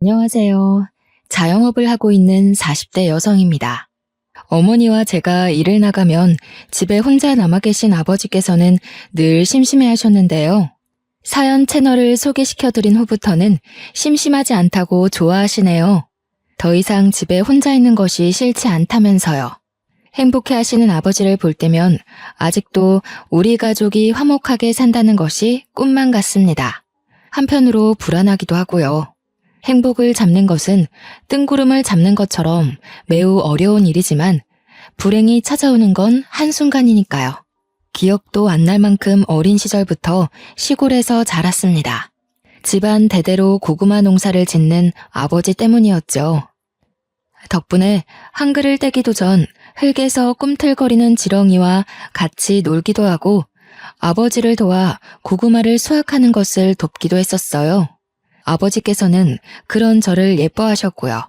안녕하세요. 자영업을 하고 있는 40대 여성입니다. 어머니와 제가 일을 나가면 집에 혼자 남아 계신 아버지께서는 늘 심심해 하셨는데요. 사연 채널을 소개시켜드린 후부터는 심심하지 않다고 좋아하시네요. 더 이상 집에 혼자 있는 것이 싫지 않다면서요. 행복해 하시는 아버지를 볼 때면 아직도 우리 가족이 화목하게 산다는 것이 꿈만 같습니다. 한편으로 불안하기도 하고요. 행복을 잡는 것은 뜬구름을 잡는 것처럼 매우 어려운 일이지만 불행이 찾아오는 건 한순간이니까요. 기억도 안 날 만큼 어린 시절부터 시골에서 자랐습니다. 집안 대대로 고구마 농사를 짓는 아버지 때문이었죠. 덕분에 한글을 떼기도 전 흙에서 꿈틀거리는 지렁이와 같이 놀기도 하고 아버지를 도와 고구마를 수확하는 것을 돕기도 했었어요. 아버지께서는 그런 저를 예뻐하셨고요.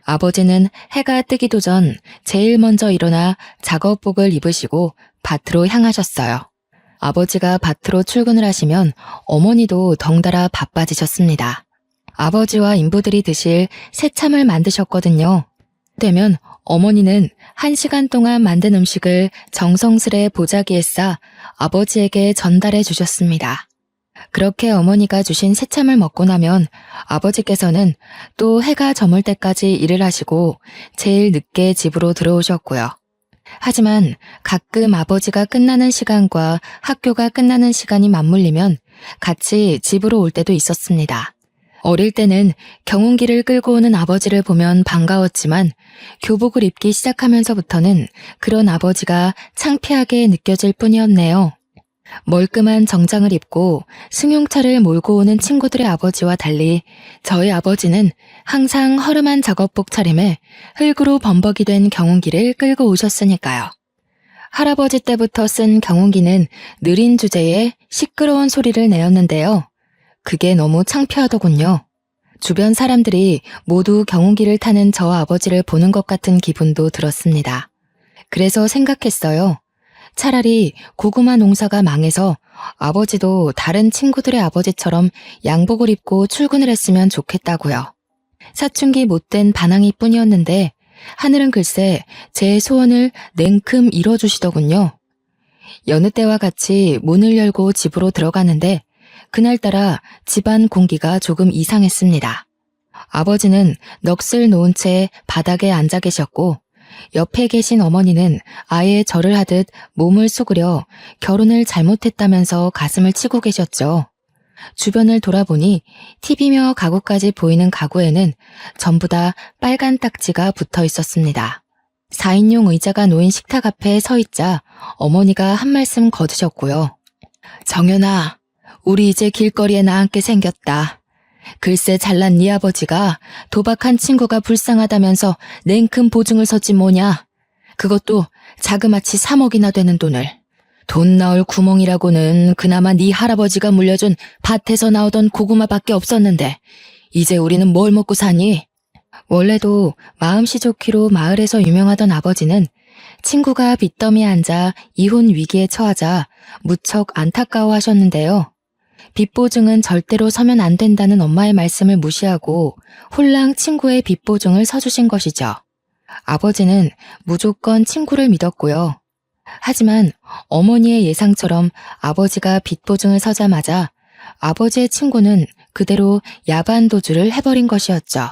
아버지는 해가 뜨기도 전 제일 먼저 일어나 작업복을 입으시고 밭으로 향하셨어요. 아버지가 밭으로 출근을 하시면 어머니도 덩달아 바빠지셨습니다. 아버지와 인부들이 드실 새참을 만드셨거든요. 되면 어머니는 1시간 동안 만든 음식을 정성스레 보자기에 싸 아버지에게 전달해 주셨습니다. 그렇게 어머니가 주신 새참을 먹고 나면 아버지께서는 또 해가 저물 때까지 일을 하시고 제일 늦게 집으로 들어오셨고요. 하지만 가끔 아버지가 끝나는 시간과 학교가 끝나는 시간이 맞물리면 같이 집으로 올 때도 있었습니다. 어릴 때는 경운기를 끌고 오는 아버지를 보면 반가웠지만 교복을 입기 시작하면서부터는 그런 아버지가 창피하게 느껴질 뿐이었네요. 멀끔한 정장을 입고 승용차를 몰고 오는 친구들의 아버지와 달리 저희 아버지는 항상 허름한 작업복 차림에 흙으로 범벅이 된 경운기를 끌고 오셨으니까요. 할아버지 때부터 쓴 경운기는 느린 주제에 시끄러운 소리를 내었는데요. 그게 너무 창피하더군요. 주변 사람들이 모두 경운기를 타는 저 아버지를 보는 것 같은 기분도 들었습니다. 그래서 생각했어요. 차라리 고구마 농사가 망해서 아버지도 다른 친구들의 아버지처럼 양복을 입고 출근을 했으면 좋겠다고요. 사춘기 못된 반항이 뿐이었는데 하늘은 글쎄 제 소원을 냉큼 이뤄주시더군요. 여느 때와 같이 문을 열고 집으로 들어가는데 그날따라 집안 공기가 조금 이상했습니다. 아버지는 넋을 놓은 채 바닥에 앉아 계셨고 옆에 계신 어머니는 아예 절을 하듯 몸을 수그려 결혼을 잘못했다면서 가슴을 치고 계셨죠. 주변을 돌아보니 TV며 가구까지 보이는 가구에는 전부 다 빨간 딱지가 붙어 있었습니다. 4인용 의자가 놓인 식탁 앞에 서 있자 어머니가 한 말씀 거두셨고요. 정연아, 우리 이제 길거리에 나앉게 생겼다. 글쎄 잘난 네 아버지가 도박한 친구가 불쌍하다면서 냉큼 보증을 섰지 뭐냐. 그것도 자그마치 3억이나 되는 돈을. 돈 나올 구멍이라고는 그나마 네 할아버지가 물려준 밭에서 나오던 고구마밖에 없었는데 이제 우리는 뭘 먹고 사니? 원래도 마음씨 좋기로 마을에서 유명하던 아버지는 친구가 빚더미에 앉아 이혼 위기에 처하자 무척 안타까워하셨는데요. 빚 보증은 절대로 서면 안 된다는 엄마의 말씀을 무시하고 홀랑 친구의 빚 보증을 서주신 것이죠. 아버지는 무조건 친구를 믿었고요. 하지만 어머니의 예상처럼 아버지가 빚 보증을 서자마자 아버지의 친구는 그대로 야반 도주를 해버린 것이었죠.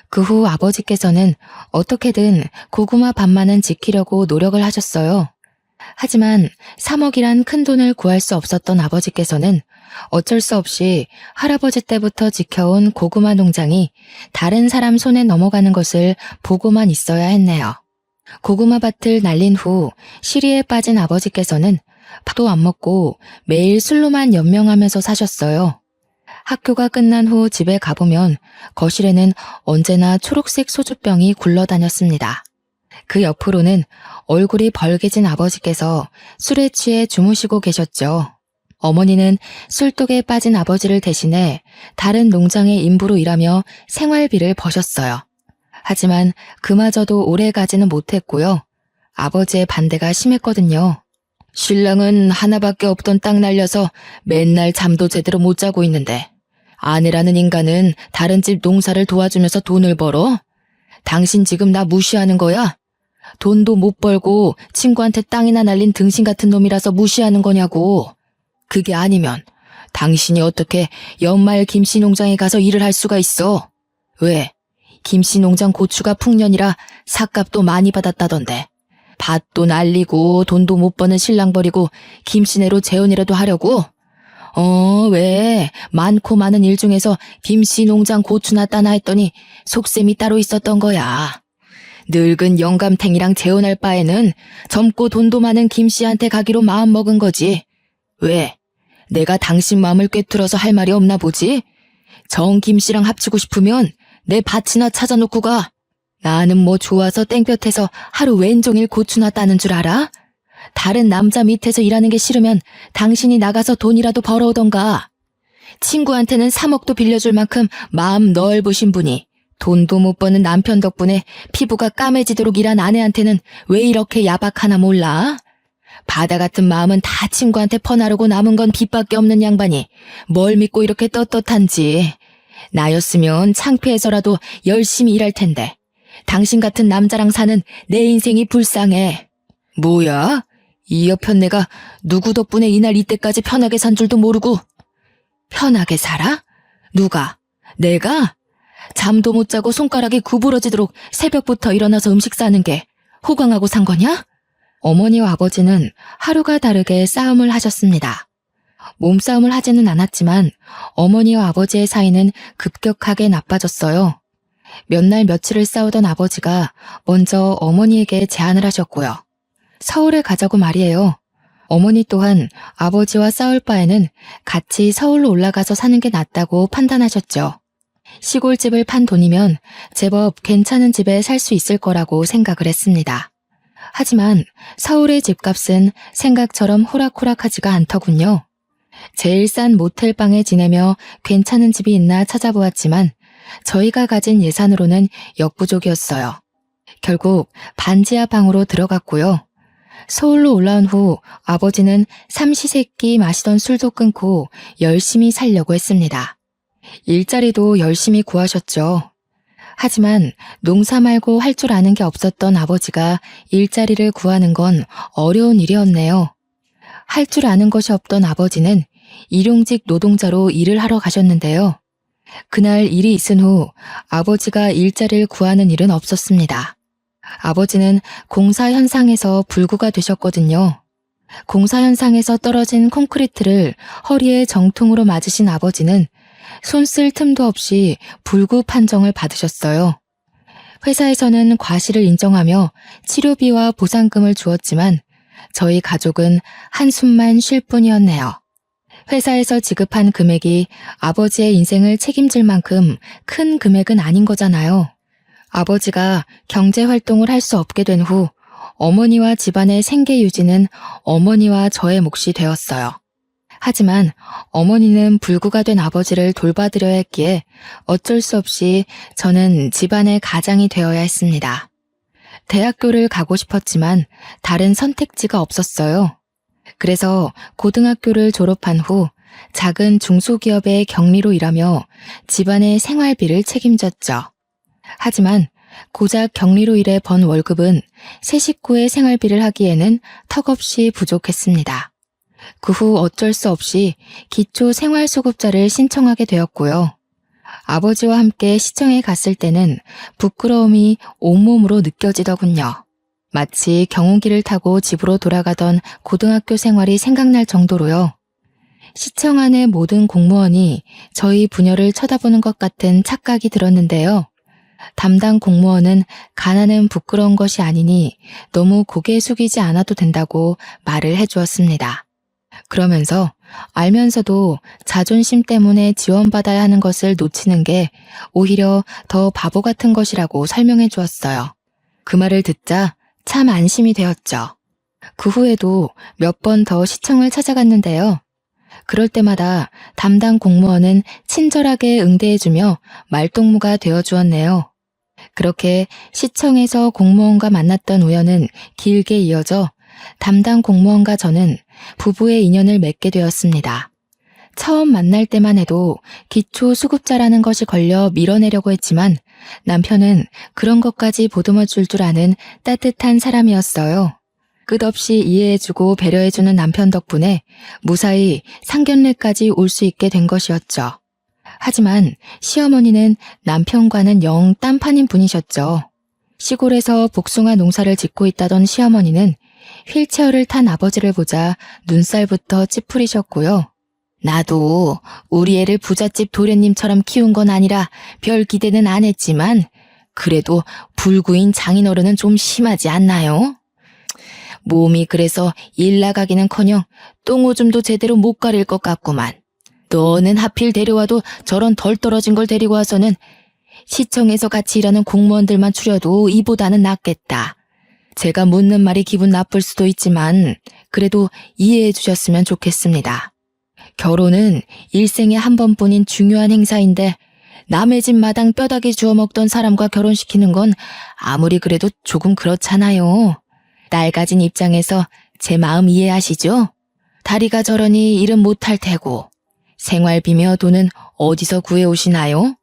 그 후 아버지께서는 어떻게든 고구마 밭만은 지키려고 노력을 하셨어요. 하지만 3억이란 큰 돈을 구할 수 없었던 아버지께서는 어쩔 수 없이 할아버지 때부터 지켜온 고구마 농장이 다른 사람 손에 넘어가는 것을 보고만 있어야 했네요. 고구마 밭을 날린 후 시리에 빠진 아버지께서는 밥도 안 먹고 매일 술로만 연명하면서 사셨어요. 학교가 끝난 후 집에 가보면 거실에는 언제나 초록색 소주병이 굴러다녔습니다. 그 옆으로는 얼굴이 벌개진 아버지께서 술에 취해 주무시고 계셨죠. 어머니는 술독에 빠진 아버지를 대신해 다른 농장의 인부로 일하며 생활비를 버셨어요. 하지만 그마저도 오래 가지는 못했고요. 아버지의 반대가 심했거든요. 신랑은 하나밖에 없던 땅 날려서 맨날 잠도 제대로 못 자고 있는데 아내라는 인간은 다른 집 농사를 도와주면서 돈을 벌어? 당신 지금 나 무시하는 거야? 돈도 못 벌고 친구한테 땅이나 날린 등신 같은 놈이라서 무시하는 거냐고. 그게 아니면 당신이 어떻게 연말 김씨 농장에 가서 일을 할 수가 있어? 왜? 김씨 농장 고추가 풍년이라 삭값도 많이 받았다던데. 밭도 날리고 돈도 못 버는 신랑 버리고 김씨네로 재혼이라도 하려고? 왜? 많고 많은 일 중에서 김씨 농장 고추나 따나 했더니 속셈이 따로 있었던 거야. 늙은 영감탱이랑 재혼할 바에는 젊고 돈도 많은 김씨한테 가기로 마음먹은 거지. 왜? 내가 당신 마음을 꿰뚫어서 할 말이 없나 보지? 정 김씨랑 합치고 싶으면 내 밭이나 찾아놓고 가. 나는 뭐 좋아서 땡볕에서 하루 왼종일 고추나 따는 줄 알아? 다른 남자 밑에서 일하는 게 싫으면 당신이 나가서 돈이라도 벌어오던가. 친구한테는 3억도 빌려줄 만큼 마음 넓으신 분이 돈도 못 버는 남편 덕분에 피부가 까매지도록 일한 아내한테는 왜 이렇게 야박하나 몰라? 바다 같은 마음은 다 친구한테 퍼나르고 남은 건 빚밖에 없는 양반이 뭘 믿고 이렇게 떳떳한지. 나였으면 창피해서라도 열심히 일할 텐데 당신 같은 남자랑 사는 내 인생이 불쌍해. 뭐야? 이 여편 내가 누구 덕분에 이날 이때까지 편하게 산 줄도 모르고. 편하게 살아? 누가? 내가? 잠도 못 자고 손가락이 구부러지도록 새벽부터 일어나서 음식 싸는 게 호강하고 산 거냐? 어머니와 아버지는 하루가 다르게 싸움을 하셨습니다. 몸싸움을 하지는 않았지만 어머니와 아버지의 사이는 급격하게 나빠졌어요. 몇 날 며칠을 싸우던 아버지가 먼저 어머니에게 제안을 하셨고요. 서울에 가자고 말이에요. 어머니 또한 아버지와 싸울 바에는 같이 서울로 올라가서 사는 게 낫다고 판단하셨죠. 시골집을 판 돈이면 제법 괜찮은 집에 살 수 있을 거라고 생각을 했습니다. 하지만 서울의 집값은 생각처럼 호락호락하지가 않더군요. 제일 싼 모텔방에 지내며 괜찮은 집이 있나 찾아보았지만 저희가 가진 예산으로는 역부족이었어요. 결국 반지하 방으로 들어갔고요. 서울로 올라온 후 아버지는 삼시세끼 마시던 술도 끊고 열심히 살려고 했습니다. 일자리도 열심히 구하셨죠. 하지만 농사 말고 할 줄 아는 게 없었던 아버지가 일자리를 구하는 건 어려운 일이었네요. 할 줄 아는 것이 없던 아버지는 일용직 노동자로 일을 하러 가셨는데요. 그날 일이 있은 후 아버지가 일자리를 구하는 일은 없었습니다. 아버지는 공사 현상에서 불구가 되셨거든요. 공사 현상에서 떨어진 콘크리트를 허리에 정통으로 맞으신 아버지는 손 쓸 틈도 없이 불구 판정을 받으셨어요. 회사에서는 과실을 인정하며 치료비와 보상금을 주었지만 저희 가족은 한숨만 쉴 뿐이었네요. 회사에서 지급한 금액이 아버지의 인생을 책임질 만큼 큰 금액은 아닌 거잖아요. 아버지가 경제활동을 할 수 없게 된 후 어머니와 집안의 생계 유지는 어머니와 저의 몫이 되었어요. 하지만 어머니는 불구가 된 아버지를 돌봐드려야 했기에 어쩔 수 없이 저는 집안의 가장이 되어야 했습니다. 대학교를 가고 싶었지만 다른 선택지가 없었어요. 그래서 고등학교를 졸업한 후 작은 중소기업의 경리로 일하며 집안의 생활비를 책임졌죠. 하지만 고작 경리로 일해 번 월급은 세 식구의 생활비를 하기에는 턱없이 부족했습니다. 그 후 어쩔 수 없이 기초생활수급자를 신청하게 되었고요. 아버지와 함께 시청에 갔을 때는 부끄러움이 온몸으로 느껴지더군요. 마치 경운기를 타고 집으로 돌아가던 고등학교 생활이 생각날 정도로요. 시청 안의 모든 공무원이 저희 부녀를 쳐다보는 것 같은 착각이 들었는데요. 담당 공무원은 가난은 부끄러운 것이 아니니 너무 고개 숙이지 않아도 된다고 말을 해주었습니다. 그러면서 알면서도 자존심 때문에 지원받아야 하는 것을 놓치는 게 오히려 더 바보 같은 것이라고 설명해 주었어요. 그 말을 듣자 참 안심이 되었죠. 그 후에도 몇 번 더 시청을 찾아갔는데요. 그럴 때마다 담당 공무원은 친절하게 응대해주며 말동무가 되어주었네요. 그렇게 시청에서 공무원과 만났던 우연은 길게 이어져 담당 공무원과 저는 부부의 인연을 맺게 되었습니다. 처음 만날 때만 해도 기초수급자라는 것이 걸려 밀어내려고 했지만 남편은 그런 것까지 보듬어 줄 줄 아는 따뜻한 사람이었어요. 끝없이 이해해주고 배려해주는 남편 덕분에 무사히 상견례까지 올 수 있게 된 것이었죠. 하지만 시어머니는 남편과는 영 딴판인 분이셨죠. 시골에서 복숭아 농사를 짓고 있다던 시어머니는 휠체어를 탄 아버지를 보자 눈살부터 찌푸리셨고요. 나도 우리 애를 부잣집 도련님처럼 키운 건 아니라 별 기대는 안 했지만 그래도 불구인 장인어른은 좀 심하지 않나요? 몸이 그래서 일 나가기는커녕 똥오줌도 제대로 못 가릴 것 같구만. 너는 하필 데려와도 저런 덜 떨어진 걸 데리고 와서는 시청에서 같이 일하는 공무원들만 추려도 이보다는 낫겠다. 제가 묻는 말이 기분 나쁠 수도 있지만 그래도 이해해 주셨으면 좋겠습니다. 결혼은 일생에 한 번뿐인 중요한 행사인데 남의 집 마당 뼈다귀 주워 먹던 사람과 결혼시키는 건 아무리 그래도 조금 그렇잖아요. 딸 가진 입장에서 제 마음 이해하시죠? 다리가 저러니 일은 못할 테고 생활비며 돈은 어디서 구해오시나요?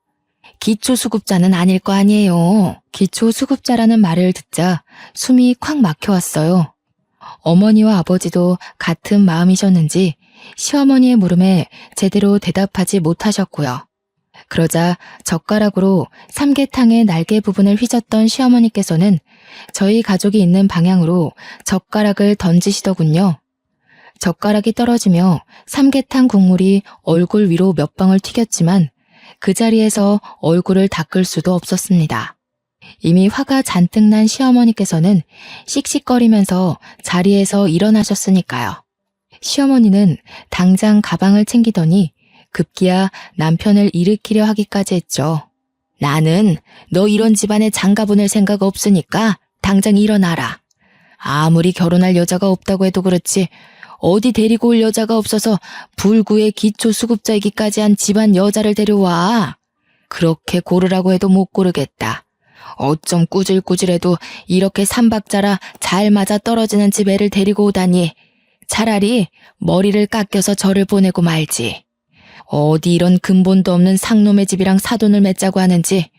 기초수급자는 아닐 거 아니에요. 기초수급자라는 말을 듣자 숨이 콱 막혀왔어요. 어머니와 아버지도 같은 마음이셨는지 시어머니의 물음에 제대로 대답하지 못하셨고요. 그러자 젓가락으로 삼계탕의 날개 부분을 휘젓던 시어머니께서는 저희 가족이 있는 방향으로 젓가락을 던지시더군요. 젓가락이 떨어지며 삼계탕 국물이 얼굴 위로 몇 방울 튀겼지만 그 자리에서 얼굴을 닦을 수도 없었습니다. 이미 화가 잔뜩 난 시어머니께서는 씩씩거리면서 자리에서 일어나셨으니까요. 시어머니는 당장 가방을 챙기더니 급기야 남편을 일으키려 하기까지 했죠. 나는 너 이런 집안에 장가 보낼 생각 없으니까 당장 일어나라. 아무리 결혼할 여자가 없다고 해도 그렇지 어디 데리고 올 여자가 없어서 불구의 기초수급자이기까지 한 집안 여자를 데려와. 그렇게 고르라고 해도 못 고르겠다. 어쩜 꾸질꾸질해도 이렇게 삼박자라 잘 맞아 떨어지는 집 애를 데리고 오다니. 차라리 머리를 깎여서 저를 보내고 말지. 어디 이런 근본도 없는 상놈의 집이랑 사돈을 맺자고 하는지.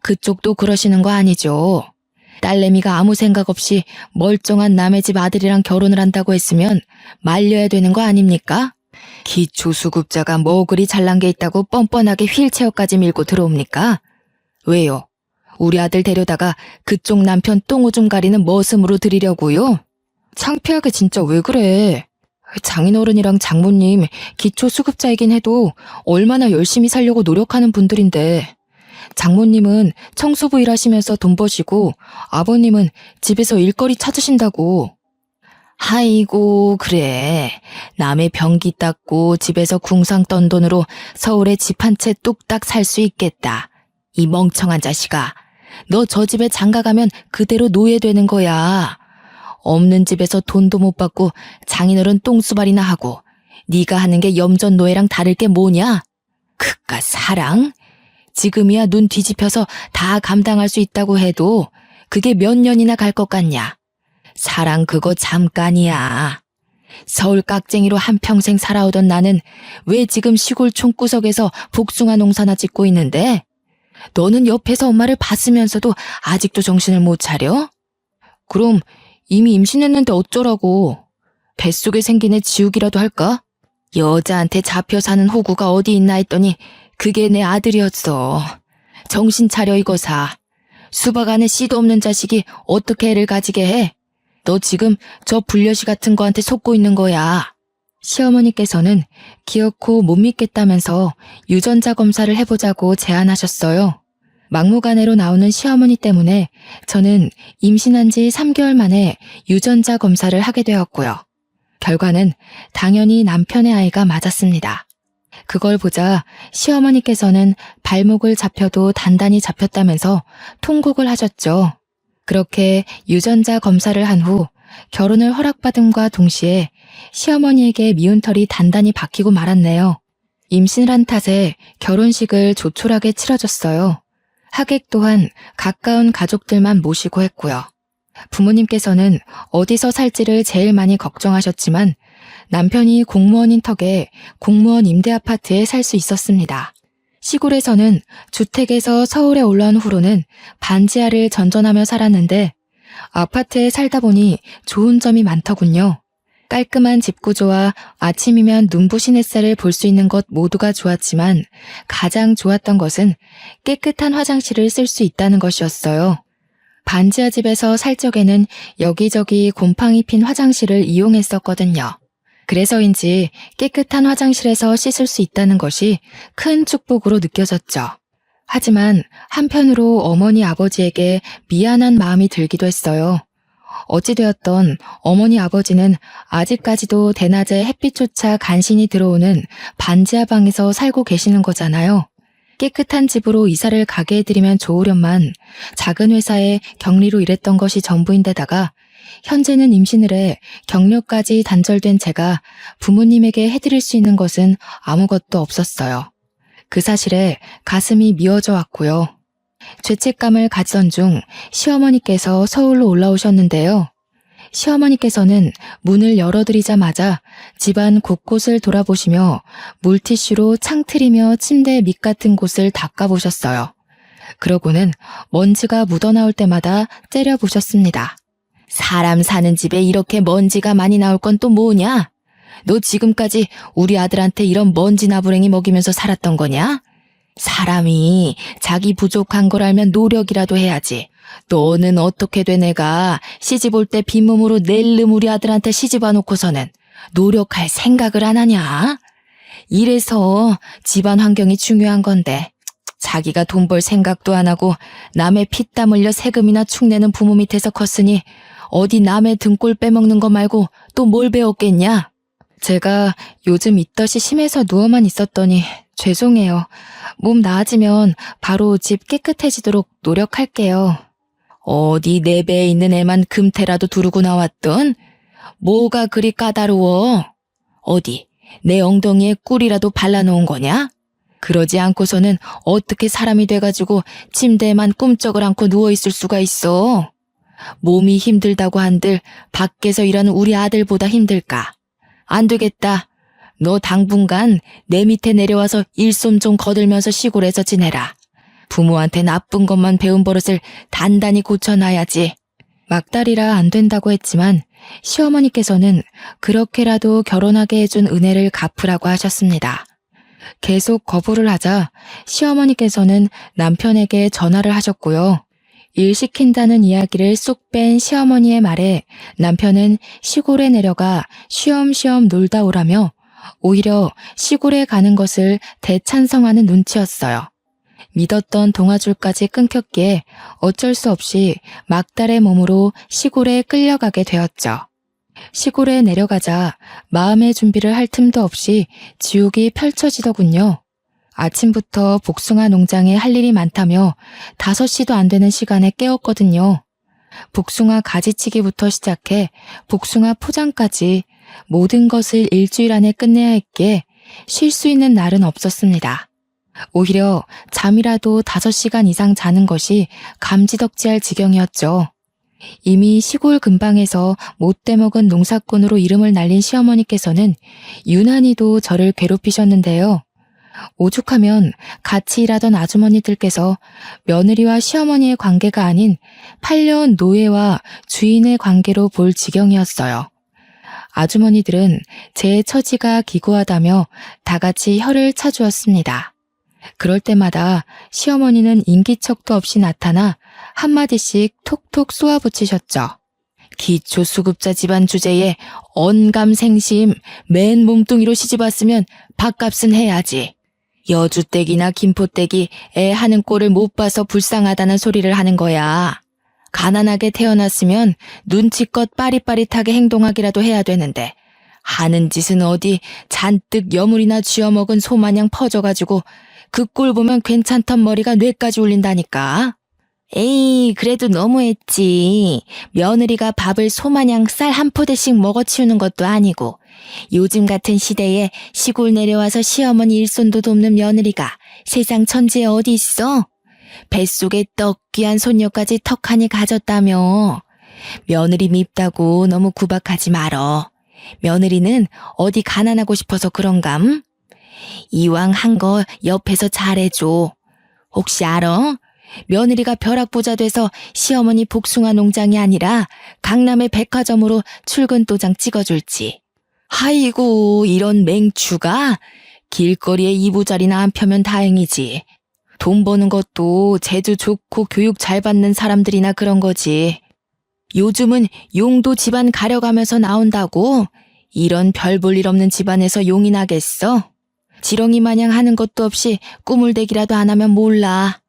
그쪽도 그러시는 거 아니죠. 딸내미가 아무 생각 없이 멀쩡한 남의 집 아들이랑 결혼을 한다고 했으면 말려야 되는 거 아닙니까? 기초수급자가 뭐 그리 잘난 게 있다고 뻔뻔하게 휠체어까지 밀고 들어옵니까? 왜요? 우리 아들 데려다가 그쪽 남편 똥오줌 가리는 머슴으로 들이려고요? 창피하게 진짜 왜 그래? 장인어른이랑 장모님 기초수급자이긴 해도 얼마나 열심히 살려고 노력하는 분들인데 장모님은 청소부 일하시면서 돈 버시고 아버님은 집에서 일거리 찾으신다고. 아이고 그래. 남의 변기 닦고 집에서 궁상 떤 돈으로 서울에 집 한 채 뚝딱 살 수 있겠다. 이 멍청한 자식아. 너 저 집에 장가 가면 그대로 노예되는 거야. 없는 집에서 돈도 못 받고 장인어른 똥수발이나 하고 네가 하는 게 염전 노예랑 다를 게 뭐냐? 그깟 사랑? 지금이야 눈 뒤집혀서 다 감당할 수 있다고 해도 그게 몇 년이나 갈 것 같냐? 사랑 그거 잠깐이야. 서울 깍쟁이로 한평생 살아오던 나는 왜 지금 시골 촌구석에서 복숭아 농사나 짓고 있는데? 너는 옆에서 엄마를 봤으면서도 아직도 정신을 못 차려? 그럼 이미 임신했는데 어쩌라고. 뱃속에 생긴 애 지우기라도 할까? 여자한테 잡혀 사는 호구가 어디 있나 했더니 그게 내 아들이었어. 정신 차려 이거사. 수박 안에 씨도 없는 자식이 어떻게 애를 가지게 해? 너 지금 저 불려시 같은 거한테 속고 있는 거야. 시어머니께서는 기어코 못 믿겠다면서 유전자 검사를 해보자고 제안하셨어요. 막무가내로 나오는 시어머니 때문에 저는 임신한 지 3개월 만에 유전자 검사를 하게 되었고요. 결과는 당연히 남편의 아이가 맞았습니다. 그걸 보자 시어머니께서는 발목을 잡혀도 단단히 잡혔다면서 통곡을 하셨죠. 그렇게 유전자 검사를 한 후 결혼을 허락받음과 동시에 시어머니에게 미운 털이 단단히 박히고 말았네요. 임신을 한 탓에 결혼식을 조촐하게 치러줬어요. 하객 또한 가까운 가족들만 모시고 했고요. 부모님께서는 어디서 살지를 제일 많이 걱정하셨지만 남편이 공무원인 턱에 공무원 임대 아파트에 살 수 있었습니다. 시골에서는 주택에서 서울에 올라온 후로는 반지하를 전전하며 살았는데 아파트에 살다 보니 좋은 점이 많더군요. 깔끔한 집 구조와 아침이면 눈부신 햇살을 볼 수 있는 것 모두가 좋았지만 가장 좋았던 것은 깨끗한 화장실을 쓸 수 있다는 것이었어요. 반지하 집에서 살 적에는 여기저기 곰팡이 핀 화장실을 이용했었거든요. 그래서인지 깨끗한 화장실에서 씻을 수 있다는 것이 큰 축복으로 느껴졌죠. 하지만 한편으로 어머니 아버지에게 미안한 마음이 들기도 했어요. 어찌되었던 어머니 아버지는 아직까지도 대낮에 햇빛조차 간신히 들어오는 반지하 방에서 살고 계시는 거잖아요. 깨끗한 집으로 이사를 가게 해드리면 좋으련만 작은 회사에 격리로 일했던 것이 전부인데다가 현재는 임신을 해 경력까지 단절된 제가 부모님에게 해드릴 수 있는 것은 아무것도 없었어요. 그 사실에 가슴이 미어져 왔고요. 죄책감을 가지던 중 시어머니께서 서울로 올라오셨는데요. 시어머니께서는 문을 열어드리자마자 집안 곳곳을 돌아보시며 물티슈로 창틀이며 침대 밑 같은 곳을 닦아보셨어요. 그러고는 먼지가 묻어나올 때마다 째려보셨습니다. 사람 사는 집에 이렇게 먼지가 많이 나올 건 또 뭐냐? 너 지금까지 우리 아들한테 이런 먼지 나부랭이 먹이면서 살았던 거냐? 사람이 자기 부족한 걸 알면 노력이라도 해야지. 너는 어떻게 돼 내가 시집 올 때 빈몸으로 낼름 우리 아들한테 시집 와놓고서는 노력할 생각을 안 하냐? 이래서 집안 환경이 중요한 건데 자기가 돈 벌 생각도 안 하고 남의 피땀 흘려 세금이나 축내는 부모 밑에서 컸으니 어디 남의 등골 빼먹는 거 말고 또 뭘 배웠겠냐? 제가 요즘 입덧이 심해서 누워만 있었더니 죄송해요. 몸 나아지면 바로 집 깨끗해지도록 노력할게요. 어디 내 배에 있는 애만 금태라도 두르고 나왔던? 뭐가 그리 까다로워? 어디 내 엉덩이에 꿀이라도 발라놓은 거냐? 그러지 않고서는 어떻게 사람이 돼가지고 침대에만 꿈쩍을 않고 누워있을 수가 있어? 몸이 힘들다고 한들 밖에서 일하는 우리 아들보다 힘들까? 안 되겠다. 너 당분간 내 밑에 내려와서 일손 좀 거들면서 시골에서 지내라. 부모한테 나쁜 것만 배운 버릇을 단단히 고쳐놔야지. 막달이라 안 된다고 했지만 시어머니께서는 그렇게라도 결혼하게 해준 은혜를 갚으라고 하셨습니다. 계속 거부를 하자 시어머니께서는 남편에게 전화를 하셨고요. 일 시킨다는 이야기를 쏙 뺀 시어머니의 말에 남편은 시골에 내려가 쉬엄쉬엄 놀다 오라며 오히려 시골에 가는 것을 대찬성하는 눈치였어요. 믿었던 동아줄까지 끊겼기에 어쩔 수 없이 막달의 몸으로 시골에 끌려가게 되었죠. 시골에 내려가자 마음의 준비를 할 틈도 없이 지옥이 펼쳐지더군요. 아침부터 복숭아 농장에 할 일이 많다며 5시도 안 되는 시간에 깨웠거든요. 복숭아 가지치기부터 시작해 복숭아 포장까지 모든 것을 일주일 안에 끝내야 했기에 쉴 수 있는 날은 없었습니다. 오히려 잠이라도 5시간 이상 자는 것이 감지덕지할 지경이었죠. 이미 시골 근방에서 못돼 먹은 농사꾼으로 이름을 날린 시어머니께서는 유난히도 저를 괴롭히셨는데요. 오죽하면 같이 일하던 아주머니들께서 며느리와 시어머니의 관계가 아닌 8년 노예와 주인의 관계로 볼 지경이었어요. 아주머니들은 제 처지가 기구하다며 다 같이 혀를 차주었습니다. 그럴 때마다 시어머니는 인기척도 없이 나타나 한마디씩 톡톡 쏘아붙이셨죠. 기초수급자 집안 주제에 언감생심 맨 몸뚱이로 시집왔으면 밥값은 해야지. 여주댁이나 김포댁이 애 하는 꼴을 못 봐서 불쌍하다는 소리를 하는 거야. 가난하게 태어났으면 눈치껏 빠릿빠릿하게 행동하기라도 해야 되는데 하는 짓은 어디 잔뜩 여물이나 쥐어먹은 소마냥 퍼져가지고 그 꼴 보면 괜찮던 머리가 뇌까지 울린다니까. 에이, 그래도 너무했지. 며느리가 밥을 소마냥 쌀 한 포대씩 먹어치우는 것도 아니고 요즘 같은 시대에 시골 내려와서 시어머니 일손도 돕는 며느리가 세상 천지에 어디 있어? 뱃속에 떡 귀한 손녀까지 턱하니 가졌다며. 며느리 밉다고 너무 구박하지 말어. 며느리는 어디 가난하고 싶어서 그런감? 이왕 한 거 옆에서 잘해줘. 혹시 알아? 며느리가 벼락부자 돼서 시어머니 복숭아 농장이 아니라 강남의 백화점으로 출근 도장 찍어줄지. 아이고, 이런 맹추가 길거리에 이부자리나 안 펴면 다행이지. 돈 버는 것도 재주 좋고 교육 잘 받는 사람들이나 그런 거지. 요즘은 용도 집안 가려가면서 나온다고? 이런 별 볼 일 없는 집안에서 용이 나겠어? 지렁이 마냥 하는 것도 없이 꾸물대기라도 안 하면 몰라.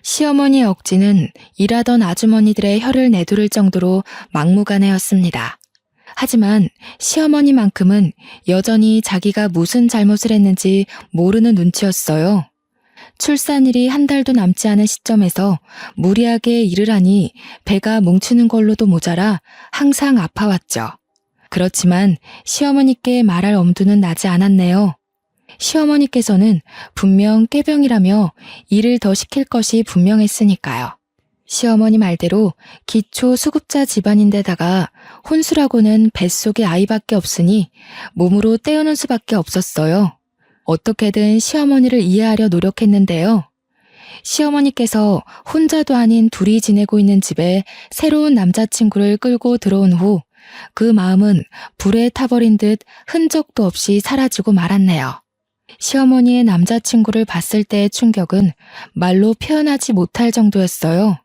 시어머니의 억지는 일하던 아주머니들의 혀를 내두를 정도로 막무가내였습니다. 하지만 시어머니만큼은 여전히 자기가 무슨 잘못을 했는지 모르는 눈치였어요. 출산일이 한 달도 남지 않은 시점에서 무리하게 일을 하니 배가 뭉치는 걸로도 모자라 항상 아파왔죠. 그렇지만 시어머니께 말할 엄두는 나지 않았네요. 시어머니께서는 분명 꾀병이라며 일을 더 시킬 것이 분명했으니까요. 시어머니 말대로 기초 수급자 집안인데다가 혼수라고는 뱃속에 아이밖에 없으니 몸으로 때우는 수밖에 없었어요. 어떻게든 시어머니를 이해하려 노력했는데요. 시어머니께서 혼자도 아닌 둘이 지내고 있는 집에 새로운 남자친구를 끌고 들어온 후 그 마음은 불에 타버린 듯 흔적도 없이 사라지고 말았네요. 시어머니의 남자친구를 봤을 때의 충격은 말로 표현하지 못할 정도였어요.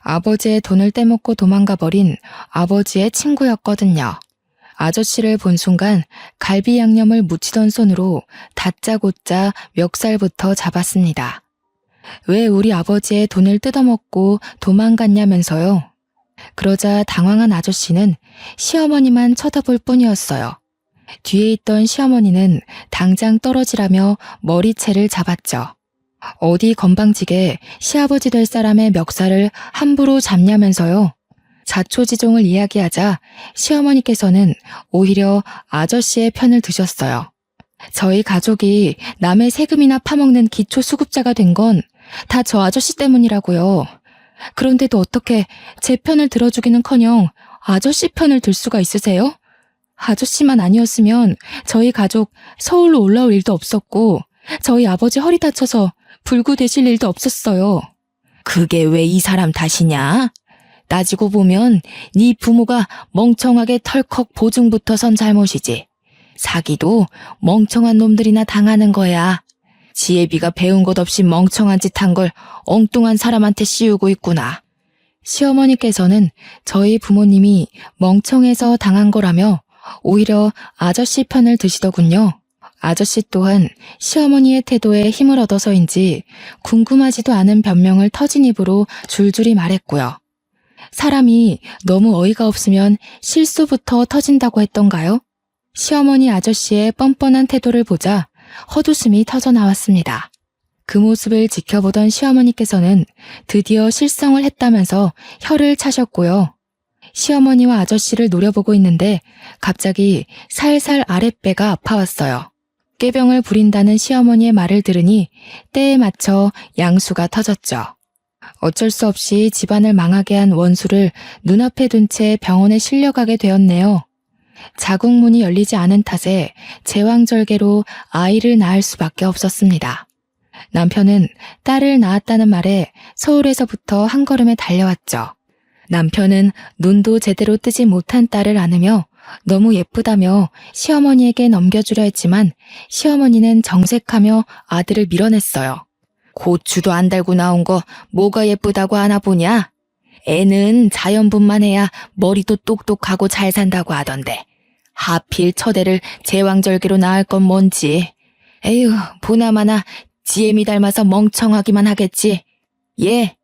아버지의 돈을 떼먹고 도망가버린 아버지의 친구였거든요. 아저씨를 본 순간 갈비 양념을 묻히던 손으로 다짜고짜 멱살부터 잡았습니다. 왜 우리 아버지의 돈을 뜯어먹고 도망갔냐면서요. 그러자 당황한 아저씨는 시어머니만 쳐다볼 뿐이었어요. 뒤에 있던 시어머니는 당장 떨어지라며 머리채를 잡았죠. 어디 건방지게 시아버지 될 사람의 멱살을 함부로 잡냐면서요. 자초지종을 이야기하자 시어머니께서는 오히려 아저씨의 편을 드셨어요. 저희 가족이 남의 세금이나 파먹는 기초수급자가 된 건 다 저 아저씨 때문이라고요. 그런데도 어떻게 제 편을 들어주기는커녕 아저씨 편을 들 수가 있으세요? 아저씨만 아니었으면 저희 가족 서울로 올라올 일도 없었고 저희 아버지 허리 다쳐서 불구되실 일도 없었어요. 그게 왜 이 사람 탓이냐? 따지고 보면 네 부모가 멍청하게 털컥 보증부터 선 잘못이지. 사기도 멍청한 놈들이나 당하는 거야. 지혜비가 배운 것 없이 멍청한 짓 한 걸 엉뚱한 사람한테 씌우고 있구나. 시어머니께서는 저희 부모님이 멍청해서 당한 거라며 오히려 아저씨 편을 드시더군요. 아저씨 또한 시어머니의 태도에 힘을 얻어서인지 궁금하지도 않은 변명을 터진 입으로 줄줄이 말했고요. 사람이 너무 어이가 없으면 실수부터 터진다고 했던가요? 시어머니 아저씨의 뻔뻔한 태도를 보자 헛웃음이 터져 나왔습니다. 그 모습을 지켜보던 시어머니께서는 드디어 실성을 했다면서 혀를 차셨고요. 시어머니와 아저씨를 노려보고 있는데 갑자기 살살 아랫배가 아파왔어요. 꾀병을 부린다는 시어머니의 말을 들으니 때에 맞춰 양수가 터졌죠. 어쩔 수 없이 집안을 망하게 한 원수를 눈앞에 둔 채 병원에 실려가게 되었네요. 자궁문이 열리지 않은 탓에 제왕절개로 아이를 낳을 수밖에 없었습니다. 남편은 딸을 낳았다는 말에 서울에서부터 한 걸음에 달려왔죠. 남편은 눈도 제대로 뜨지 못한 딸을 안으며 너무 예쁘다며 시어머니에게 넘겨주려 했지만 시어머니는 정색하며 아들을 밀어냈어요. 고추도 안 달고 나온 거 뭐가 예쁘다고 안아보냐? 애는 자연분만 해야 머리도 똑똑하고 잘 산다고 하던데 하필 첫애를 제왕절개로 낳을 건 뭔지. 에휴, 보나마나 지엠이 닮아서 멍청하기만 하겠지. 예,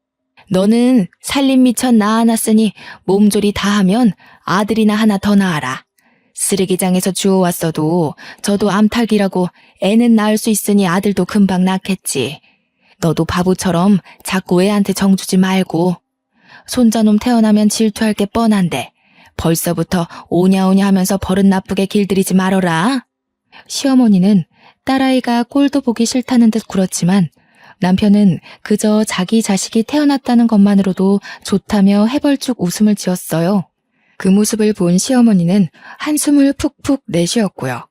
너는 살림 미천 낳아놨으니 몸조리 다 하면 아들이나 하나 더 낳아라. 쓰레기장에서 주워왔어도 저도 암탉이라고 애는 낳을 수 있으니 아들도 금방 낳겠지. 너도 바보처럼 자꾸 애한테 정주지 말고. 손자놈 태어나면 질투할 게 뻔한데 벌써부터 오냐오냐 하면서 버릇 나쁘게 길들이지 말어라. 시어머니는 딸아이가 꼴도 보기 싫다는 듯 굴었지만 남편은 그저 자기 자식이 태어났다는 것만으로도 좋다며 해벌쭉 웃음을 지었어요. 그 모습을 본 시어머니는 한숨을 푹푹 내쉬었고요.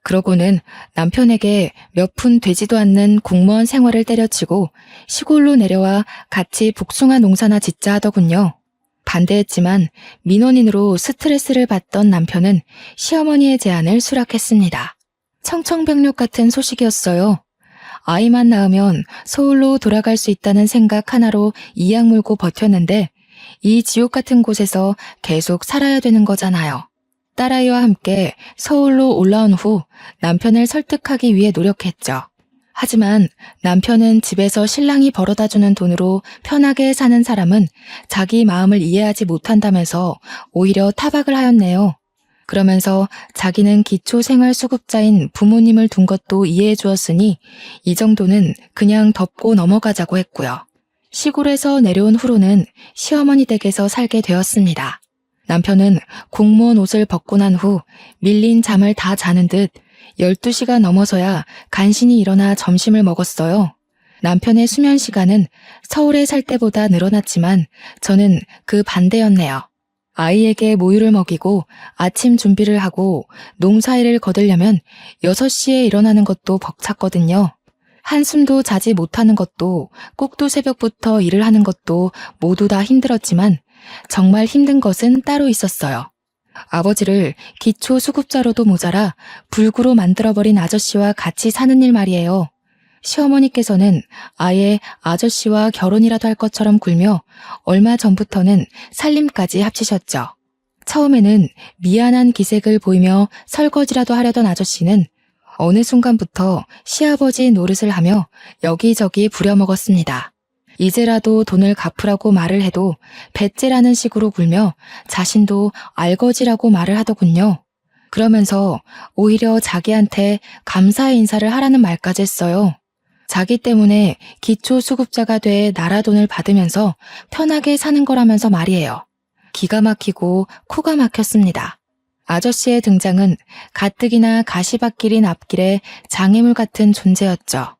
그러고는 남편에게 몇 푼 되지도 않는 공무원 생활을 때려치고 시골로 내려와 같이 복숭아 농사나 짓자 하더군요. 반대했지만 민원인으로 스트레스를 받던 남편은 시어머니의 제안을 수락했습니다. 청천벽력 같은 소식이었어요. 아이만 낳으면 서울로 돌아갈 수 있다는 생각 하나로 이악 물고 버텼는데 이 지옥 같은 곳에서 계속 살아야 되는 거잖아요. 딸아이와 함께 서울로 올라온 후 남편을 설득하기 위해 노력했죠. 하지만 남편은 집에서 신랑이 벌어다주는 돈으로 편하게 사는 사람은 자기 마음을 이해하지 못한다면서 오히려 타박을 하였네요. 그러면서 자기는 기초생활수급자인 부모님을 둔 것도 이해해 주었으니 이 정도는 그냥 덮고 넘어가자고 했고요. 시골에서 내려온 후로는 시어머니 댁에서 살게 되었습니다. 남편은 공무원 옷을 벗고 난 후 밀린 잠을 다 자는 듯 12시가 넘어서야 간신히 일어나 점심을 먹었어요. 남편의 수면 시간은 서울에 살 때보다 늘어났지만 저는 그 반대였네요. 아이에게 모유를 먹이고 아침 준비를 하고 농사일을 거두려면 6시에 일어나는 것도 벅찼거든요. 한숨도 자지 못하는 것도 꼭두 새벽부터 일을 하는 것도 모두 다 힘들었지만 정말 힘든 것은 따로 있었어요. 아버지를 기초수급자로도 모자라 불구로 만들어버린 아저씨와 같이 사는 일 말이에요. 시어머니께서는 아예 아저씨와 결혼이라도 할 것처럼 굴며 얼마 전부터는 살림까지 합치셨죠. 처음에는 미안한 기색을 보이며 설거지라도 하려던 아저씨는 어느 순간부터 시아버지 노릇을 하며 여기저기 부려먹었습니다. 이제라도 돈을 갚으라고 말을 해도 배째라는 식으로 굴며 자신도 알거지라고 말을 하더군요. 그러면서 오히려 자기한테 감사의 인사를 하라는 말까지 했어요. 자기 때문에 기초수급자가 돼 나라 돈을 받으면서 편하게 사는 거라면서 말이에요. 기가 막히고 코가 막혔습니다. 아저씨의 등장은 가뜩이나 가시밭길인 앞길의 장애물 같은 존재였죠.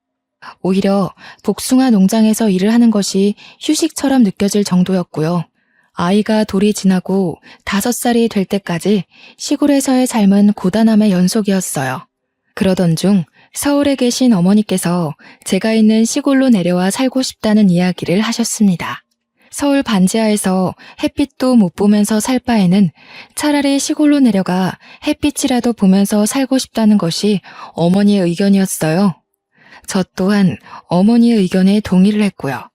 오히려 복숭아 농장에서 일을 하는 것이 휴식처럼 느껴질 정도였고요. 아이가 돌이 지나고 5살이 될 때까지 시골에서의 삶은 고단함의 연속이었어요. 그러던 중 서울에 계신 어머니께서 제가 있는 시골로 내려와 살고 싶다는 이야기를 하셨습니다. 서울 반지하에서 햇빛도 못 보면서 살 바에는 차라리 시골로 내려가 햇빛이라도 보면서 살고 싶다는 것이 어머니의 의견이었어요. 저 또한 어머니의 의견에 동의를 했고요.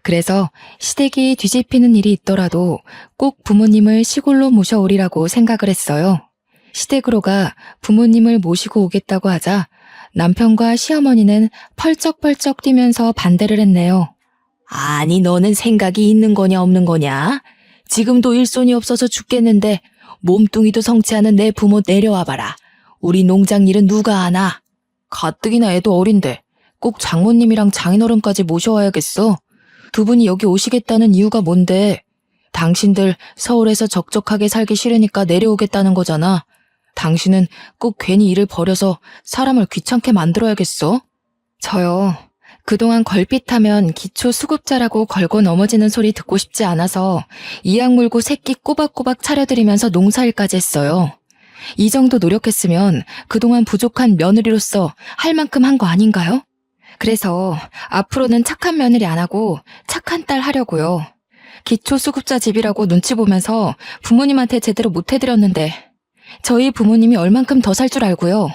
그래서 시댁이 뒤집히는 일이 있더라도 꼭 부모님을 시골로 모셔오리라고 생각을 했어요. 시댁으로 가 부모님을 모시고 오겠다고 하자 남편과 시어머니는 펄쩍펄쩍 뛰면서 반대를 했네요. 아니, 너는 생각이 있는 거냐 없는 거냐? 지금도 일손이 없어서 죽겠는데 몸뚱이도 성치 않은 내 부모 내려와 봐라. 우리 농장 일은 누가 하나? 가뜩이나 애도 어린데 꼭 장모님이랑 장인어른까지 모셔와야겠어. 두 분이 여기 오시겠다는 이유가 뭔데? 당신들 서울에서 적적하게 살기 싫으니까 내려오겠다는 거잖아. 당신은 꼭 괜히 일을 버려서 사람을 귀찮게 만들어야겠어? 저요. 그동안 걸핏하면 기초수급자라고 걸고 넘어지는 소리 듣고 싶지 않아서 이악 물고 새끼 꼬박꼬박 차려드리면서 농사일까지 했어요. 이 정도 노력했으면 그동안 부족한 며느리로서 할 만큼 한 거 아닌가요? 그래서 앞으로는 착한 며느리 안 하고 착한 딸 하려고요. 기초수급자 집이라고 눈치 보면서 부모님한테 제대로 못 해드렸는데 저희 부모님이 얼만큼 더 살 줄 알고요.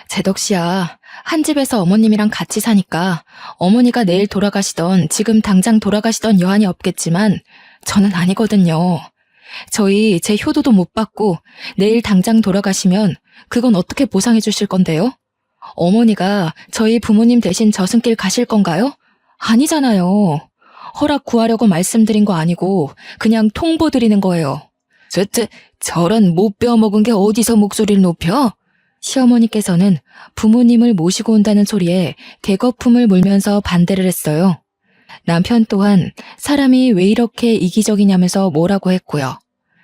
재덕씨야, 한 집에서 어머님이랑 같이 사니까 어머니가 내일 돌아가시던 지금 당장 돌아가시던 여한이 없겠지만 저는 아니거든요. 저희 제 효도도 못 받고 내일 당장 돌아가시면 그건 어떻게 보상해 주실 건데요? 어머니가 저희 부모님 대신 저승길 가실 건가요? 아니잖아요. 허락 구하려고 말씀드린 거 아니고 그냥 통보드리는 거예요. 저런 못 베어먹은 게 어디서 목소리를 높여? 시어머니께서는 부모님을 모시고 온다는 소리에 개거품을 물면서 반대를 했어요. 남편 또한 사람이 왜 이렇게 이기적이냐면서 뭐라고 했고요.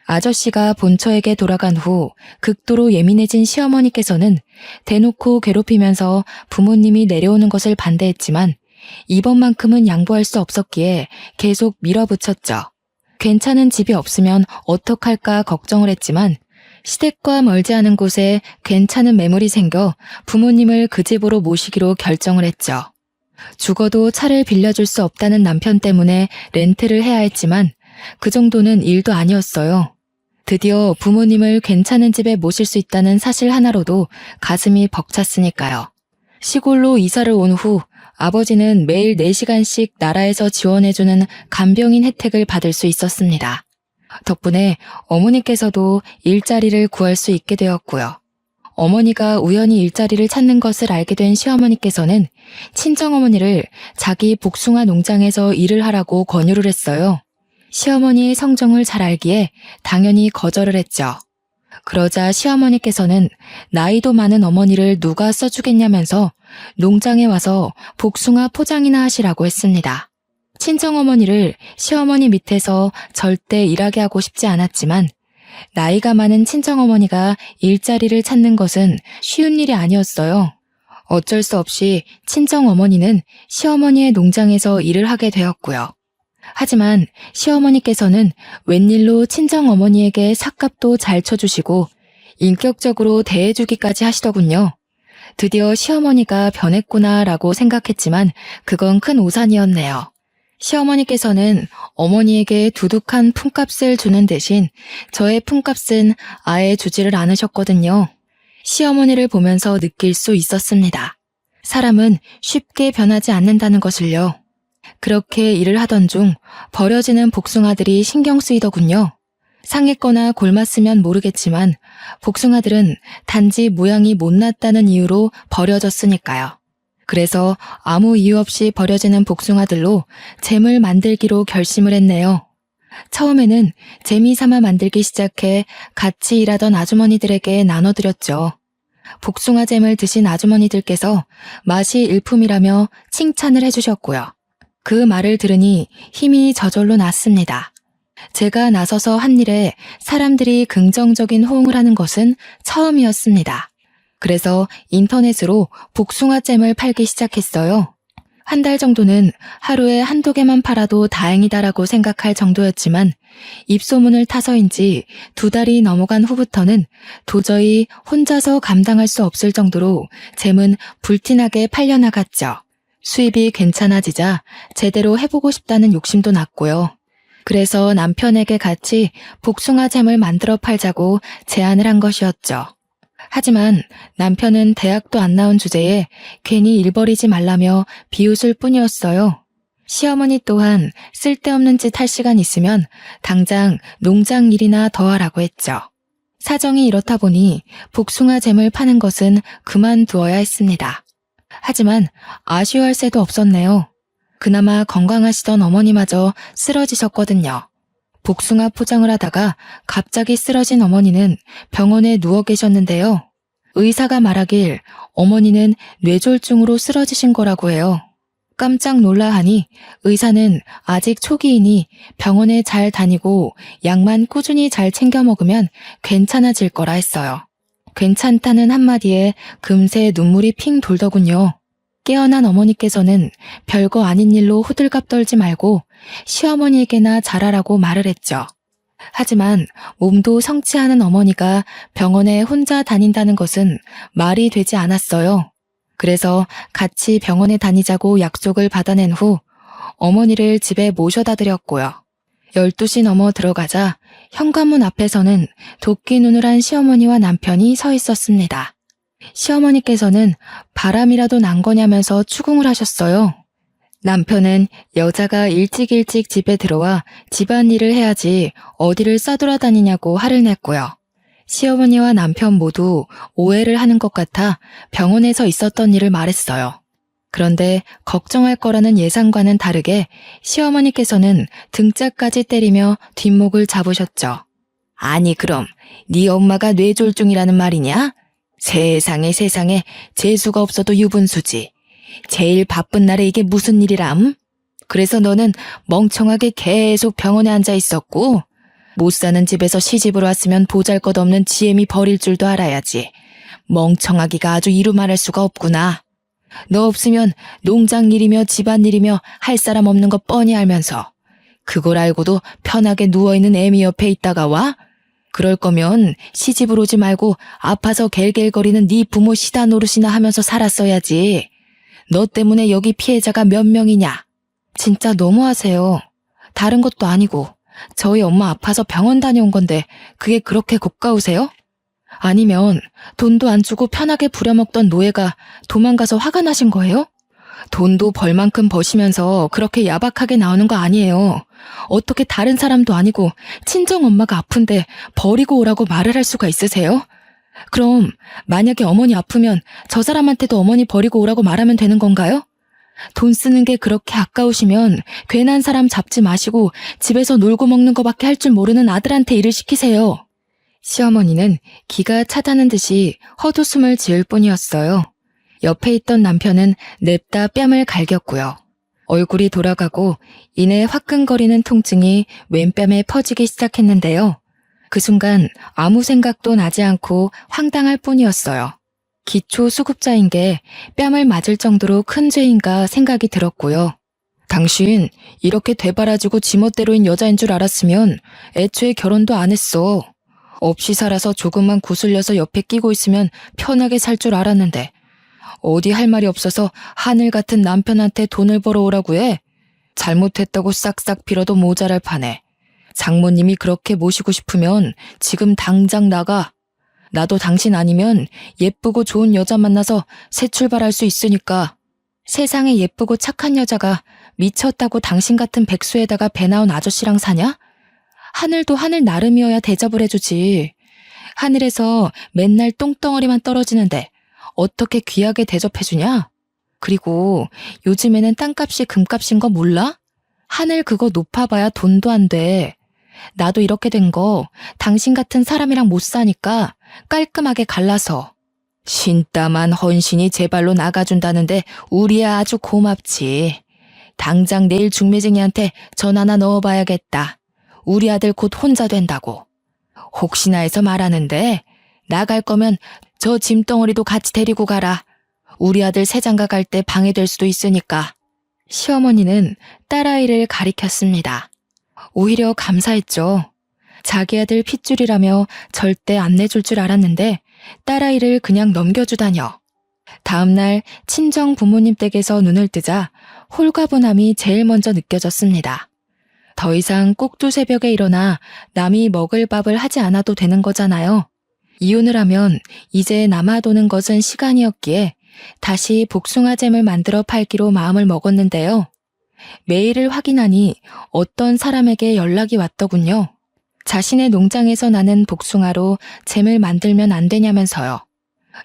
아저씨가 본처에게 돌아간 후 극도로 예민해진 시어머니께서는 대놓고 괴롭히면서 부모님이 내려오는 것을 반대했지만 이번만큼은 양보할 수 없었기에 계속 밀어붙였죠. 괜찮은 집이 없으면 어떡할까 걱정을 했지만 시댁과 멀지 않은 곳에 괜찮은 매물이 생겨 부모님을 그 집으로 모시기로 결정을 했죠. 죽어도 차를 빌려줄 수 없다는 남편 때문에 렌트를 해야 했지만 그 정도는 일도 아니었어요. 드디어 부모님을 괜찮은 집에 모실 수 있다는 사실 하나로도 가슴이 벅찼으니까요. 시골로 이사를 온 후 아버지는 매일 4시간씩 나라에서 지원해주는 간병인 혜택을 받을 수 있었습니다. 덕분에 어머니께서도 일자리를 구할 수 있게 되었고요. 어머니가 우연히 일자리를 찾는 것을 알게 된 시어머니께서는 친정어머니를 자기 복숭아 농장에서 일을 하라고 권유를 했어요. 시어머니의 성정을 잘 알기에 당연히 거절을 했죠. 그러자 시어머니께서는 나이도 많은 어머니를 누가 써주겠냐면서 농장에 와서 복숭아 포장이나 하시라고 했습니다. 친정어머니를 시어머니 밑에서 절대 일하게 하고 싶지 않았지만 나이가 많은 친정어머니가 일자리를 찾는 것은 쉬운 일이 아니었어요. 어쩔 수 없이 친정어머니는 시어머니의 농장에서 일을 하게 되었고요. 하지만 시어머니께서는 웬일로 친정어머니에게 삭값도 잘 쳐주시고 인격적으로 대해주기까지 하시더군요. 드디어 시어머니가 변했구나라고 생각했지만 그건 큰 오산이었네요. 시어머니께서는 어머니에게 두둑한 품값을 주는 대신 저의 품값은 아예 주지를 않으셨거든요. 시어머니를 보면서 느낄 수 있었습니다. 사람은 쉽게 변하지 않는다는 것을요. 그렇게 일을 하던 중 버려지는 복숭아들이 신경 쓰이더군요. 상했거나 골맞으면 모르겠지만 복숭아들은 단지 모양이 못났다는 이유로 버려졌으니까요. 그래서 아무 이유 없이 버려지는 복숭아들로 잼을 만들기로 결심을 했네요. 처음에는 재미삼아 만들기 시작해 같이 일하던 아주머니들에게 나눠드렸죠. 복숭아 잼을 드신 아주머니들께서 맛이 일품이라며 칭찬을 해주셨고요. 그 말을 들으니 힘이 저절로 났습니다. 제가 나서서 한 일에 사람들이 긍정적인 호응을 하는 것은 처음이었습니다. 그래서 인터넷으로 복숭아잼을 팔기 시작했어요. 한 달 정도는 하루에 한두 개만 팔아도 다행이다라고 생각할 정도였지만 입소문을 타서인지 2달이 넘어간 후부터는 도저히 혼자서 감당할 수 없을 정도로 잼은 불티나게 팔려나갔죠. 수입이 괜찮아지자 제대로 해보고 싶다는 욕심도 났고요. 그래서 남편에게 같이 복숭아잼을 만들어 팔자고 제안을 한 것이었죠. 하지만 남편은 대학도 안 나온 주제에 괜히 일 벌이지 말라며 비웃을 뿐이었어요. 시어머니 또한 쓸데없는 짓 할 시간 있으면 당장 농장 일이나 더 하라고 했죠. 사정이 이렇다 보니 복숭아잼을 파는 것은 그만두어야 했습니다. 하지만 아쉬워할 새도 없었네요. 그나마 건강하시던 어머니마저 쓰러지셨거든요. 복숭아 포장을 하다가 갑자기 쓰러진 어머니는 병원에 누워 계셨는데요. 의사가 말하길 어머니는 뇌졸중으로 쓰러지신 거라고 해요. 깜짝 놀라하니 의사는 아직 초기이니 병원에 잘 다니고 약만 꾸준히 잘 챙겨 먹으면 괜찮아질 거라 했어요. 괜찮다는 한마디에 금세 눈물이 핑 돌더군요. 깨어난 어머니께서는 별거 아닌 일로 호들갑 떨지 말고 시어머니에게나 잘하라고 말을 했죠. 하지만 몸도 성취하는 어머니가 병원에 혼자 다닌다는 것은 말이 되지 않았어요. 그래서 같이 병원에 다니자고 약속을 받아낸 후 어머니를 집에 모셔다 드렸고요. 12시 넘어 들어가자 현관문 앞에서는 도끼 눈을 한 시어머니와 남편이 서 있었습니다. 시어머니께서는 바람이라도 난 거냐면서 추궁을 하셨어요. 남편은 여자가 일찍 집에 들어와 집안일을 해야지 어디를 싸돌아다니냐고 화를 냈고요. 시어머니와 남편 모두 오해를 하는 것 같아 병원에서 있었던 일을 말했어요. 그런데 걱정할 거라는 예상과는 다르게 시어머니께서는 등짝까지 때리며 뒷목을 잡으셨죠. 아니 그럼 네 엄마가 뇌졸중이라는 말이냐? 세상에 재수가 없어도 유분수지. 제일 바쁜 날에 이게 무슨 일이람? 그래서 너는 멍청하게 계속 병원에 앉아 있었고 못 사는 집에서 시집을 왔으면 보잘것없는 지엠이 버릴 줄도 알아야지. 멍청하기가 아주 이루 말할 수가 없구나. 너 없으면 농장 일이며 집안 일이며 할 사람 없는 거 뻔히 알면서 그걸 알고도 편하게 누워있는 애미 옆에 있다가 와? 그럴 거면 시집을 오지 말고 아파서 갤갤거리는 네 부모 시다 노릇이나 하면서 살았어야지. 너 때문에 여기 피해자가 몇 명이냐? 진짜 너무하세요. 다른 것도 아니고 저희 엄마 아파서 병원 다녀온 건데 그게 그렇게 고가우세요? 아니면 돈도 안 주고 편하게 부려먹던 노예가 도망가서 화가 나신 거예요? 돈도 벌 만큼 버시면서 그렇게 야박하게 나오는 거 아니에요. 어떻게 다른 사람도 아니고 친정 엄마가 아픈데 버리고 오라고 말을 할 수가 있으세요? 그럼 만약에 어머니 아프면 저 사람한테도 어머니 버리고 오라고 말하면 되는 건가요? 돈 쓰는 게 그렇게 아까우시면 괜한 사람 잡지 마시고 집에서 놀고 먹는 거밖에 할 줄 모르는 아들한테 일을 시키세요. 시어머니는 기가 차다는 듯이 헛웃음을 지을 뿐이었어요. 옆에 있던 남편은 냅다 뺨을 갈겼고요. 얼굴이 돌아가고 이내 화끈거리는 통증이 왼뺨에 퍼지기 시작했는데요. 그 순간 아무 생각도 나지 않고 황당할 뿐이었어요. 기초 수급자인 게 뺨을 맞을 정도로 큰 죄인가 생각이 들었고요. 당신 이렇게 되바라지고 지멋대로인 여자인 줄 알았으면 애초에 결혼도 안 했어. 없이 살아서 조금만 구슬려서 옆에 끼고 있으면 편하게 살 줄 알았는데 어디 할 말이 없어서 하늘 같은 남편한테 돈을 벌어오라고 해? 잘못했다고 싹싹 빌어도 모자랄 판에. 장모님이 그렇게 모시고 싶으면 지금 당장 나가. 나도 당신 아니면 예쁘고 좋은 여자 만나서 새 출발할 수 있으니까. 세상에 예쁘고 착한 여자가 미쳤다고 당신 같은 백수에다가 배 나온 아저씨랑 사냐? 하늘도 하늘 나름이어야 대접을 해주지. 하늘에서 맨날 똥덩어리만 떨어지는데 어떻게 귀하게 대접해주냐? 그리고 요즘에는 땅값이 금값인 거 몰라? 하늘 그거 높아봐야 돈도 안 돼. 나도 이렇게 된 거 당신 같은 사람이랑 못 사니까 깔끔하게 갈라서. 신땀한 헌신이 제 발로 나가준다는데 우리 애 아주 고맙지. 당장 내일 중매쟁이한테 전화나 넣어봐야겠다. 우리 아들 곧 혼자 된다고. 혹시나 해서 말하는데 나갈 거면 저 짐덩어리도 같이 데리고 가라. 우리 아들 새장가 갈 때 방해될 수도 있으니까. 시어머니는 딸아이를 가리켰습니다. 오히려 감사했죠. 자기 아들 핏줄이라며 절대 안 내줄 줄 알았는데 딸아이를 그냥 넘겨주다녀. 다음날 친정 부모님 댁에서 눈을 뜨자 홀가분함이 제일 먼저 느껴졌습니다. 더 이상 꼭두 새벽에 일어나 남이 먹을 밥을 하지 않아도 되는 거잖아요. 이혼을 하면 이제 남아도는 것은 시간이었기에 다시 복숭아잼을 만들어 팔기로 마음을 먹었는데요. 메일을 확인하니 어떤 사람에게 연락이 왔더군요. 자신의 농장에서 나는 복숭아로 잼을 만들면 안 되냐면서요.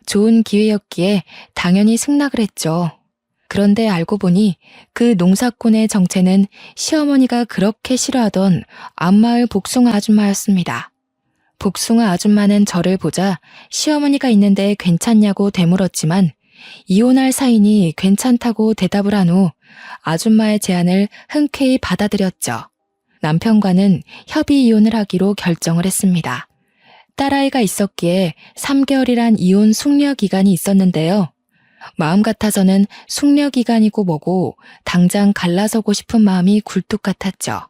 좋은 기회였기에 당연히 승낙을 했죠. 그런데 알고 보니 그 농사꾼의 정체는 시어머니가 그렇게 싫어하던 앞마을 복숭아 아줌마였습니다. 복숭아 아줌마는 저를 보자 시어머니가 있는데 괜찮냐고 되물었지만 이혼할 사이니 괜찮다고 대답을 한 후 아줌마의 제안을 흔쾌히 받아들였죠. 남편과는 협의 이혼을 하기로 결정을 했습니다. 딸아이가 있었기에 3개월이란 이혼 숙려 기간이 있었는데요. 마음 같아서는 숙려 기간이고 뭐고 당장 갈라서고 싶은 마음이 굴뚝 같았죠.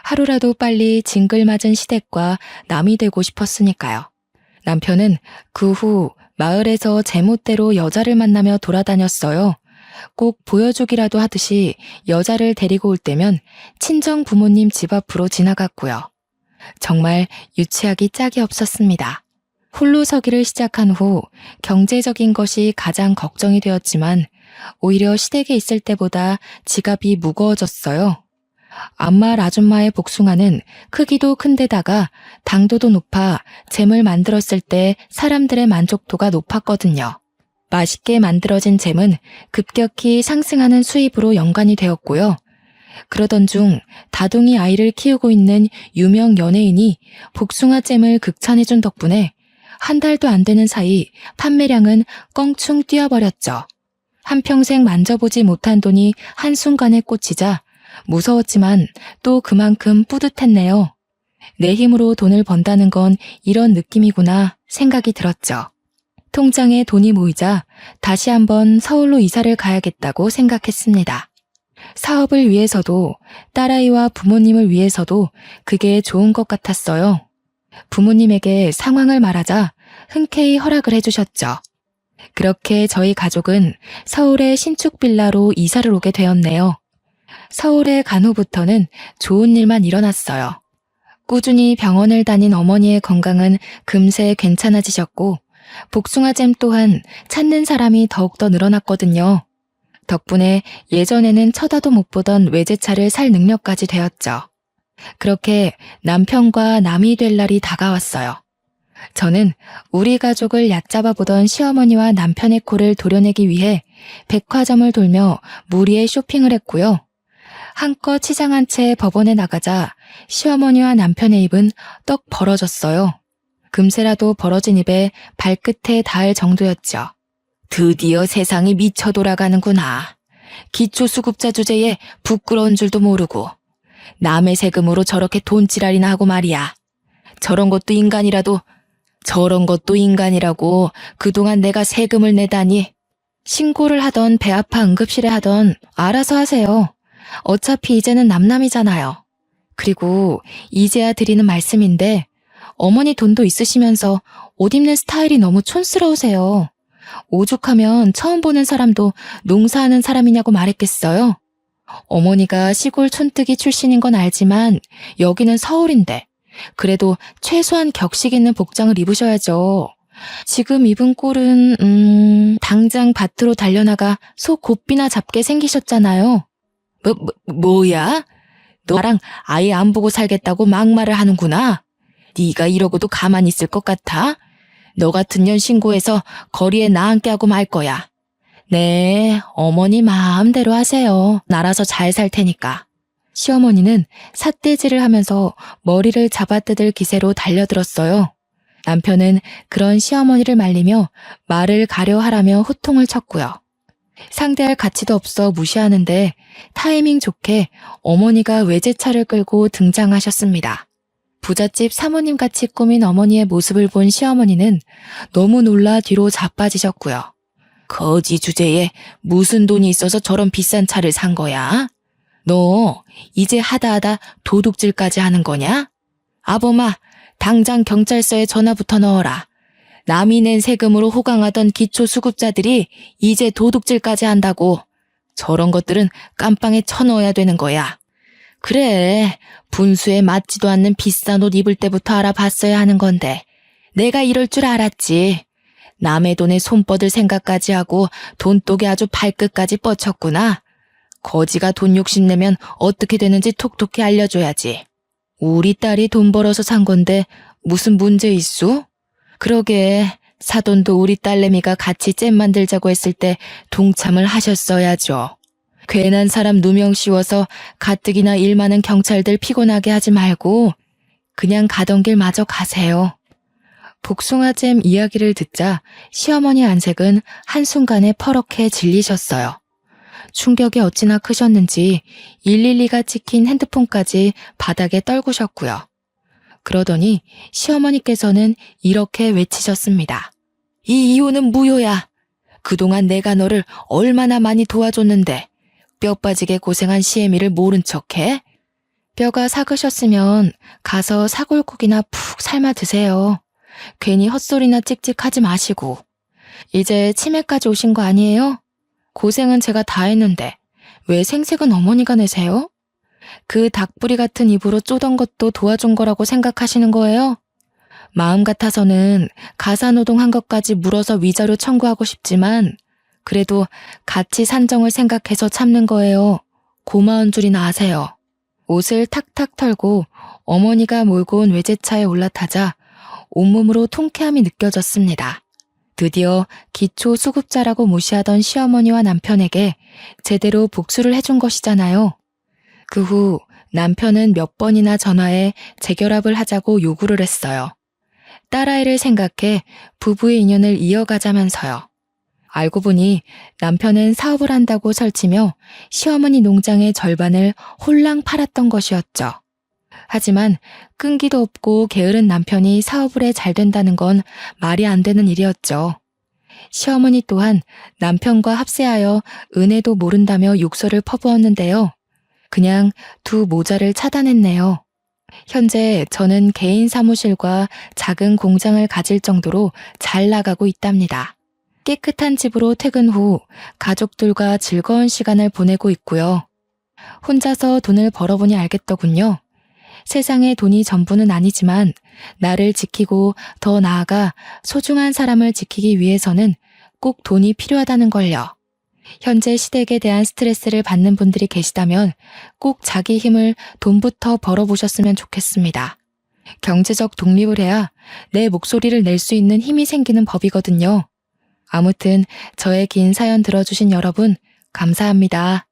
하루라도 빨리 징글맞은 시댁과 남이 되고 싶었으니까요. 남편은 그 후 마을에서 제멋대로 여자를 만나며 돌아다녔어요. 꼭 보여주기라도 하듯이 여자를 데리고 올 때면 친정 부모님 집 앞으로 지나갔고요. 정말 유치하기 짝이 없었습니다. 홀로 서기를 시작한 후 경제적인 것이 가장 걱정이 되었지만 오히려 시댁에 있을 때보다 지갑이 무거워졌어요. 앞마을 아줌마의 복숭아는 크기도 큰데다가 당도도 높아 잼을 만들었을 때 사람들의 만족도가 높았거든요. 맛있게 만들어진 잼은 급격히 상승하는 수입으로 연관이 되었고요. 그러던 중 다둥이 아이를 키우고 있는 유명 연예인이 복숭아 잼을 극찬해준 덕분에 한 달도 안 되는 사이 판매량은 껑충 뛰어버렸죠. 한평생 만져보지 못한 돈이 한순간에 꽂히자 무서웠지만 또 그만큼 뿌듯했네요. 내 힘으로 돈을 번다는 건 이런 느낌이구나 생각이 들었죠. 통장에 돈이 모이자 다시 한번 서울로 이사를 가야겠다고 생각했습니다. 사업을 위해서도 딸아이와 부모님을 위해서도 그게 좋은 것 같았어요. 부모님에게 상황을 말하자 흔쾌히 허락을 해주셨죠. 그렇게 저희 가족은 서울의 신축 빌라로 이사를 오게 되었네요. 서울에 간 후부터는 좋은 일만 일어났어요. 꾸준히 병원을 다닌 어머니의 건강은 금세 괜찮아지셨고 복숭아잼 또한 찾는 사람이 더욱더 늘어났거든요. 덕분에 예전에는 쳐다도 못 보던 외제차를 살 능력까지 되었죠. 그렇게 남편과 남이 될 날이 다가왔어요. 저는 우리 가족을 얕잡아 보던 시어머니와 남편의 코를 도려내기 위해 백화점을 돌며 무리의 쇼핑을 했고요. 한껏 치장한 채 법원에 나가자 시어머니와 남편의 입은 떡 벌어졌어요. 금세라도 벌어진 입에 발끝에 닿을 정도였죠. 드디어 세상이 미쳐 돌아가는구나. 기초수급자 주제에 부끄러운 줄도 모르고 남의 세금으로 저렇게 돈지랄이나 하고 말이야. 저런 것도 인간이라고 그동안 내가 세금을 내다니. 신고를 하던 배 아파 응급실에 하던 알아서 하세요. 어차피 이제는 남남이잖아요. 그리고 이제야 드리는 말씀인데 어머니 돈도 있으시면서 옷 입는 스타일이 너무 촌스러우세요. 오죽하면 처음 보는 사람도 농사하는 사람이냐고 말했겠어요. 어머니가 시골 촌뜨기 출신인 건 알지만 여기는 서울인데 그래도 최소한 격식 있는 복장을 입으셔야죠. 지금 입은 꼴은 당장 밭으로 달려나가 소 곱비나 잡게 생기셨잖아요. 뭐야? 너랑 아예 안 보고 살겠다고 막말을 하는구나. 네가 이러고도 가만히 있을 것 같아? 너 같은 년 신고해서 거리에 나앉게 하고 말 거야. 네, 어머니 마음대로 하세요. 알아서 잘 살 테니까. 시어머니는 삿대질을 하면서 머리를 잡아뜯을 기세로 달려들었어요. 남편은 그런 시어머니를 말리며 말을 가려 하라며 호통을 쳤고요. 상대할 가치도 없어 무시하는데 타이밍 좋게 어머니가 외제차를 끌고 등장하셨습니다. 부잣집 사모님같이 꾸민 어머니의 모습을 본 시어머니는 너무 놀라 뒤로 자빠지셨고요. 거지 주제에 무슨 돈이 있어서 저런 비싼 차를 산 거야? 너 이제 하다하다 도둑질까지 하는 거냐? 아범아, 당장 경찰서에 전화부터 넣어라. 남이 낸 세금으로 호강하던 기초수급자들이 이제 도둑질까지 한다고. 저런 것들은 깜빵에 쳐넣어야 되는 거야. 그래, 분수에 맞지도 않는 비싼 옷 입을 때부터 알아봤어야 하는 건데 내가 이럴 줄 알았지. 남의 돈에 손 뻗을 생각까지 하고 돈독에 아주 발끝까지 뻗쳤구나. 거지가 돈 욕심내면 어떻게 되는지 톡톡히 알려줘야지. 우리 딸이 돈 벌어서 산 건데 무슨 문제 있소? 그러게, 사돈도 우리 딸내미가 같이 잼 만들자고 했을 때 동참을 하셨어야죠. 괜한 사람 누명 씌워서 가뜩이나 일 많은 경찰들 피곤하게 하지 말고 그냥 가던 길 마저 가세요. 복숭아잼 이야기를 듣자 시어머니 안색은 한순간에 퍼렇게 질리셨어요. 충격이 어찌나 크셨는지 112가 찍힌 핸드폰까지 바닥에 떨구셨고요. 그러더니 시어머니께서는 이렇게 외치셨습니다. 이 이혼은 무효야. 그동안 내가 너를 얼마나 많이 도와줬는데 뼈 빠지게 고생한 시애미를 모른 척해? 뼈가 삭으셨으면 가서 사골국이나 푹 삶아 드세요. 괜히 헛소리나 찍찍하지 마시고. 이제 치매까지 오신 거 아니에요? 고생은 제가 다 했는데 왜 생색은 어머니가 내세요? 그 닭부리 같은 입으로 쪼던 것도 도와준 거라고 생각하시는 거예요? 마음 같아서는 가사노동한 것까지 물어서 위자료 청구하고 싶지만 그래도 같이 산정을 생각해서 참는 거예요. 고마운 줄이나 아세요. 옷을 탁탁 털고 어머니가 몰고 온 외제차에 올라타자 온몸으로 통쾌함이 느껴졌습니다. 드디어 기초수급자라고 무시하던 시어머니와 남편에게 제대로 복수를 해준 것이잖아요. 그 후 남편은 몇 번이나 전화해 재결합을 하자고 요구를 했어요. 딸아이를 생각해 부부의 인연을 이어가자면서요. 알고 보니 남편은 사업을 한다고 설치며 시어머니 농장의 절반을 홀랑 팔았던 것이었죠. 하지만 끈기도 없고 게으른 남편이 사업을 해 잘 된다는 건 말이 안 되는 일이었죠. 시어머니 또한 남편과 합세하여 은혜도 모른다며 욕설을 퍼부었는데요. 그냥 두 모자를 차단했네요. 현재 저는 개인 사무실과 작은 공장을 가질 정도로 잘 나가고 있답니다. 깨끗한 집으로 퇴근 후 가족들과 즐거운 시간을 보내고 있고요. 혼자서 돈을 벌어보니 알겠더군요. 세상의 돈이 전부는 아니지만 나를 지키고 더 나아가 소중한 사람을 지키기 위해서는 꼭 돈이 필요하다는 걸요. 현재 시댁에 대한 스트레스를 받는 분들이 계시다면 꼭 자기 힘을 돈부터 벌어보셨으면 좋겠습니다. 경제적 독립을 해야 내 목소리를 낼 수 있는 힘이 생기는 법이거든요. 아무튼 저의 긴 사연 들어주신 여러분 감사합니다.